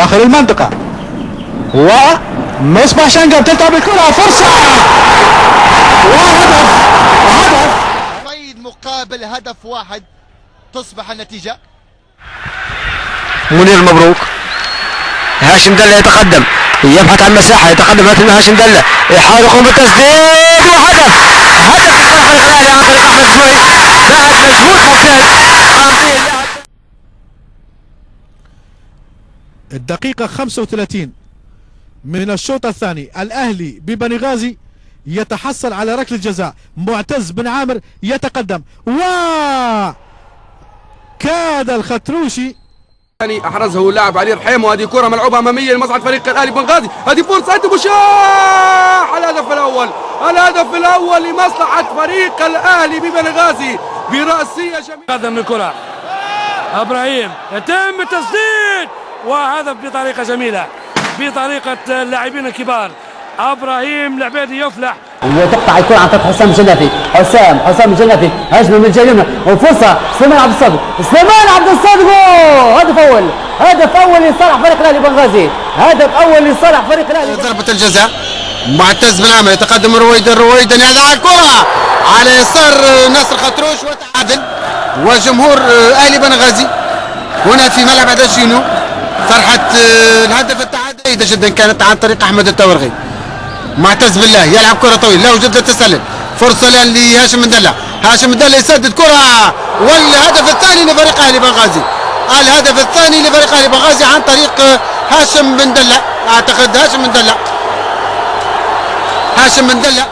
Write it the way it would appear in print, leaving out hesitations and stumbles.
داخل المنطقة، ومصباح شنقر تلعب الكرة، فرصة وهدف. رويد مقابل هدف واحد تصبح النتيجة. منير مبروك. هاشم دلة يتقدم، يبحث عن مساحة، يتقدم لكن هاشم دلة يحاول يقوم بالتسديد، وهدف لصالح الفريق الاهلي عن طريق احمد سويد بعد مجهود ممتاز. الدقيقة 35 من الشوط الثاني، الأهلي ببني غازي يتحصل على ركلة جزاء. معتز بن عامر يتقدم، كاد الختروشي احرزه اللاعب علي رحيم، وهذه كره ملعوبه اماميه لمصعد فريق الاهلي بنغازي. هذه فرصه بوشاح، الهدف الاول لمصلحه فريق الاهلي ببنغازي براسيه جميله. هذا من الكره ابراهيم يتم التسديد، وهدف بطريقه جميله بطريقه اللاعبين الكبار. ابراهيم العبيدي يفلح وتقطع الكره عن طريق حسام الجنافي. حسام الجنافي هجمه من الجهه اليمنى، وفرصه سليمان عبد الصادق. هدف اول لصالح فريق الاهلي بنغازي. ضربة الجزاء، معتز بن عامر يتقدم رويدا يضع الكرة على يسار ناصر خطروش وتعادل. وجمهور اهلي بنغازي هنا في ملعب اداشينو فرحة الهدف التعادل جيدة جدا كانت عن طريق احمد التورغي. معتز بالله يلعب كرة طويلة، لا وجد التسلل، فرصة الآن لهاشم بن دلة. هاشم بن دلة يسدد كرة، والهدف الثاني لفريق أهلي بنغازي. الهدف الثاني لفريق أهلي بنغازي عن طريق هاشم بن دلة، أعتقد هاشم بن دلة